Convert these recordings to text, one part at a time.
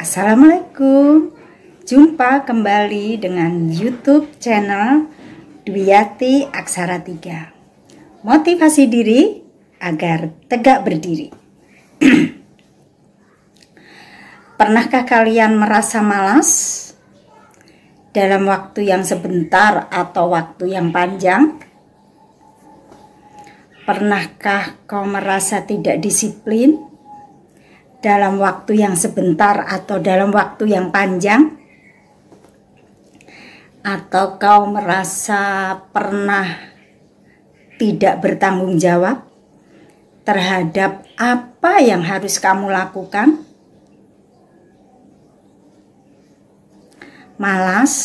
Assalamualaikum. Jumpa kembali dengan YouTube channel Dwiyati Aksara 3. Motivasi diri agar tegak berdiri. Pernahkah kalian merasa malas dalam waktu yang sebentar atau waktu yang panjang? Pernahkah kau merasa tidak disiplin dalam waktu yang sebentar atau dalam waktu yang panjang? Atau kau merasa pernah tidak bertanggung jawab terhadap apa yang harus kamu lakukan? Malas,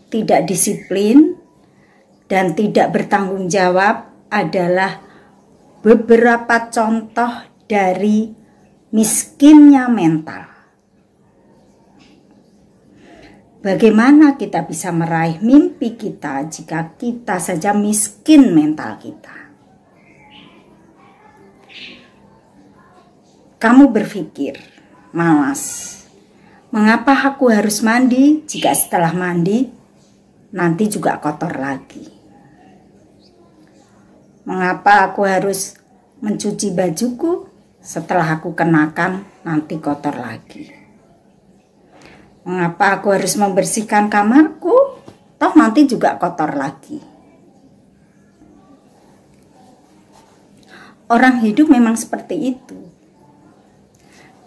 tidak disiplin, dan tidak bertanggung jawab adalah beberapa contoh dari miskinnya mental. Bagaimana kita bisa meraih mimpi kita jika kita saja miskin mental kita? Kamu berpikir, malas. Mengapa aku harus mandi jika setelah mandi nanti juga kotor lagi? Mengapa aku harus mencuci bajuku? Setelah aku kenakan nanti kotor lagi. Mengapa aku harus membersihkan kamarku? Toh nanti juga kotor lagi. Orang hidup memang seperti itu.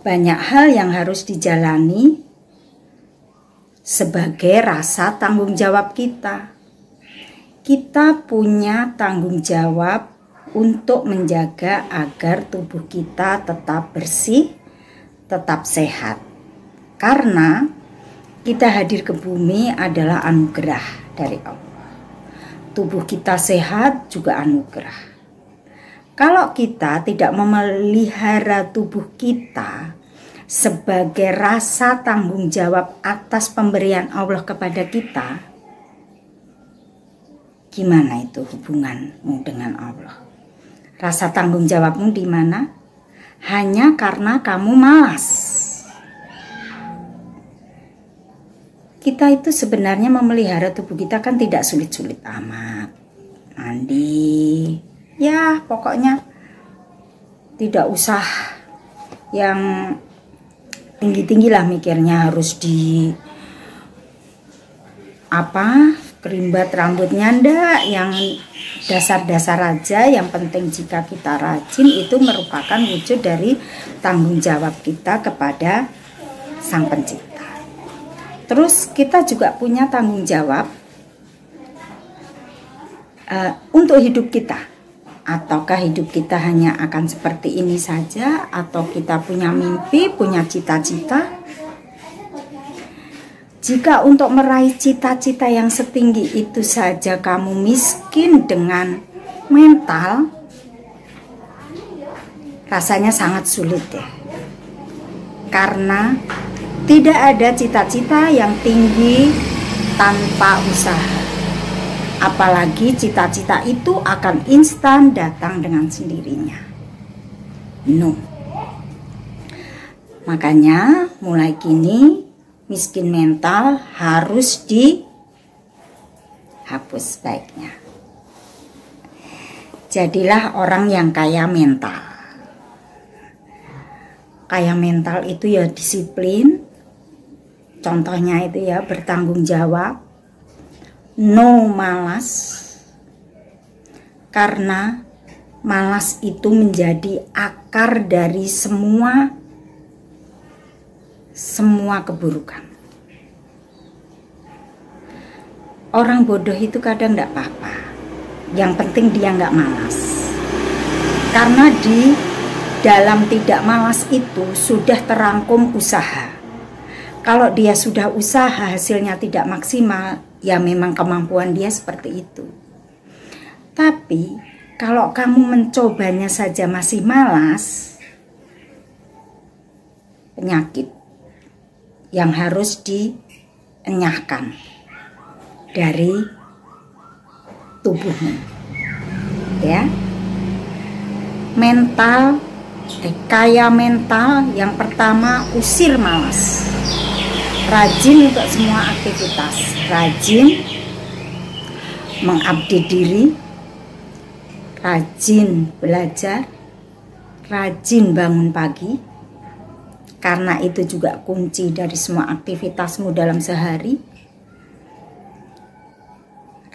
Banyak hal yang harus dijalani sebagai rasa tanggung jawab kita. Kita punya tanggung jawab untuk menjaga agar tubuh kita tetap bersih, tetap sehat. Karena kita hadir ke bumi adalah anugerah dari Allah. Tubuh kita sehat juga anugerah. Kalau kita tidak memelihara tubuh kita sebagai rasa tanggung jawab atas pemberian Allah kepada kita, gimana itu hubunganmu dengan Allah? Rasa tanggung jawabmu di mana? Hanya karena kamu malas. Kita itu sebenarnya memelihara tubuh kita kan tidak sulit-sulit amat. Mandi, ya pokoknya tidak usah yang tinggi-tinggi lah mikirnya harus di kerimbat rambutnya, ndak, yang dasar-dasar aja. Yang penting jika kita rajin itu merupakan wujud dari tanggung jawab kita kepada Sang Pencipta. Terus kita juga punya tanggung jawab untuk hidup kita. Ataukah hidup kita hanya akan seperti ini saja, atau kita punya mimpi, punya cita-cita? Jika untuk meraih cita-cita yang setinggi itu saja kamu miskin dengan mental, rasanya sangat sulit ya. Karena tidak ada cita-cita yang tinggi tanpa usaha. Apalagi cita-cita itu akan instan datang dengan sendirinya. No. Makanya mulai kini miskin mental harus dihapus baiknya. Jadilah orang yang kaya mental. Kaya mental itu ya disiplin. Contohnya itu ya bertanggung jawab. No malas. Karena malas itu menjadi akar dari semua keburukan. Orang bodoh itu kadang enggak apa-apa. Yang penting dia enggak malas. Karena di dalam tidak malas itu sudah terangkum usaha. Kalau dia sudah usaha hasilnya tidak maksimal, ya memang kemampuan dia seperti itu. Tapi kalau kamu mencobanya saja masih malas, penyakit yang harus dienyahkan dari tubuhmu, ya. Mental Kaya mental yang pertama, usir malas. Rajin untuk semua aktivitas, rajin mengupdate diri, rajin belajar, rajin bangun pagi, karena itu juga kunci dari semua aktivitasmu dalam sehari.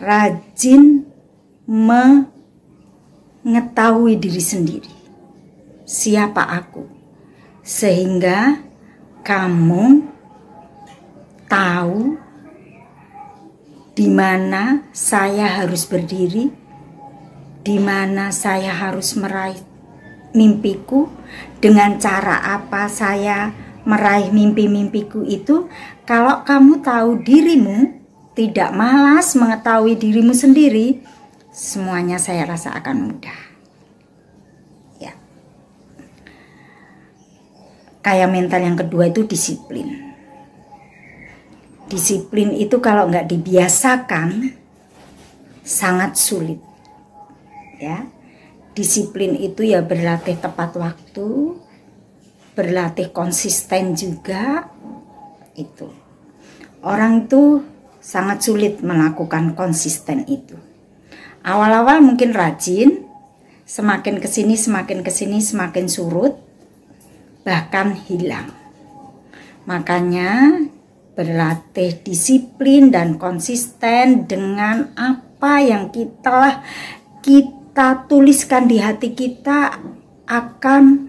Rajin mengetahui diri sendiri, siapa aku, sehingga kamu tahu di mana saya harus berdiri, di mana saya harus meraih mimpiku, dengan cara apa saya meraih mimpi-mimpiku itu. Kalau kamu tahu dirimu, tidak malas mengetahui dirimu sendiri, semuanya saya rasa akan mudah. Ya. Kaya mental yang kedua itu disiplin. Disiplin itu kalau nggak dibiasakan sangat sulit. Ya, disiplin itu ya berlatih tepat waktu, berlatih konsisten juga. Itu orang itu sangat sulit melakukan konsisten itu. Awal-awal mungkin rajin, semakin kesini semakin surut, bahkan hilang. Makanya berlatih disiplin dan konsisten dengan apa yang kita tuliskan di hati kita akan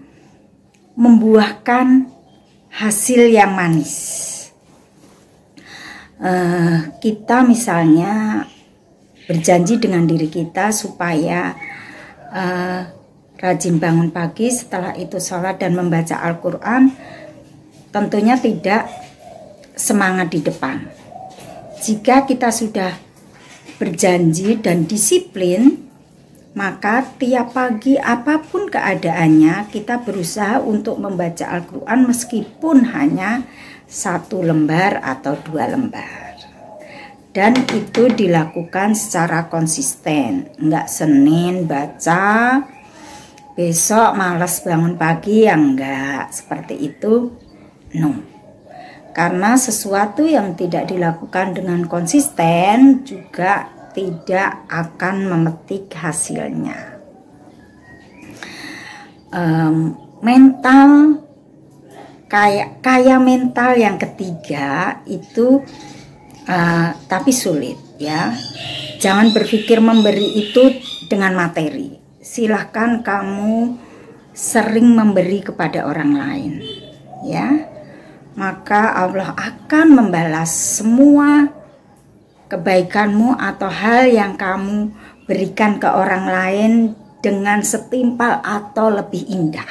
membuahkan hasil yang manis. Kita misalnya berjanji dengan diri kita supaya rajin bangun pagi, setelah itu sholat dan membaca Al-Quran. Tentunya tidak semangat di depan. Jika kita sudah berjanji dan disiplin, maka tiap pagi apapun keadaannya kita berusaha untuk membaca Al-Quran meskipun hanya 1 lembar atau 2 lembar. Dan itu dilakukan secara konsisten. Enggak Senin baca, besok malas bangun pagi, ya enggak. Seperti itu, no. Karena sesuatu yang tidak dilakukan dengan konsisten juga tidak akan memetik hasilnya. Mental kaya mental yang ketiga itu tapi sulit ya. Jangan berpikir memberi itu dengan materi. Silahkan kamu sering memberi kepada orang lain ya. Maka Allah akan membalas semua kebaikanmu atau hal yang kamu berikan ke orang lain dengan setimpal atau lebih indah.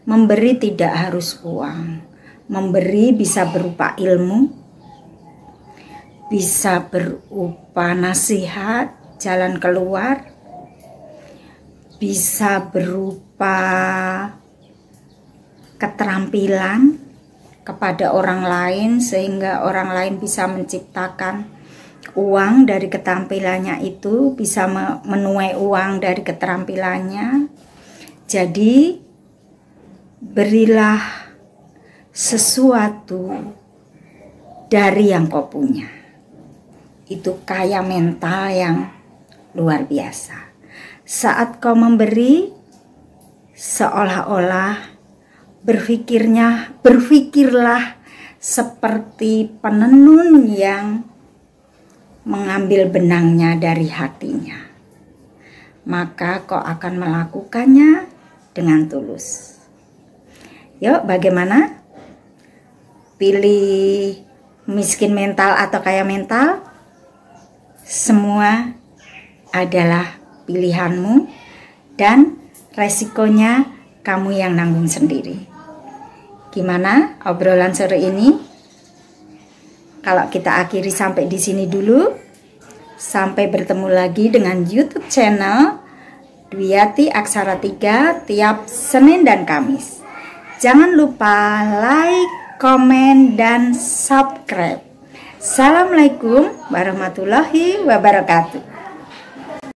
Memberi tidak harus uang. Memberi bisa berupa ilmu, bisa berupa nasihat, jalan keluar, bisa berupa keterampilan kepada orang lain sehingga orang lain bisa menciptakan uang dari keterampilannya itu, bisa menuai uang dari keterampilannya. Jadi berilah sesuatu dari yang kau punya. Itu kaya mental yang luar biasa. Saat kau memberi, seolah-olah berpikirlah seperti penenun yang mengambil benangnya dari hatinya. Maka kau akan melakukannya dengan tulus. Yuk, bagaimana? Pilih miskin mental atau kaya mental? Semua adalah pilihanmu dan resikonya kamu yang nanggung sendiri. Gimana obrolan sore ini? Kalau kita akhiri sampai di sini dulu. Sampai bertemu lagi dengan YouTube channel Dwiyati Aksara 3 tiap Senin dan Kamis. Jangan lupa like, komen, dan subscribe. Assalamualaikum warahmatullahi wabarakatuh.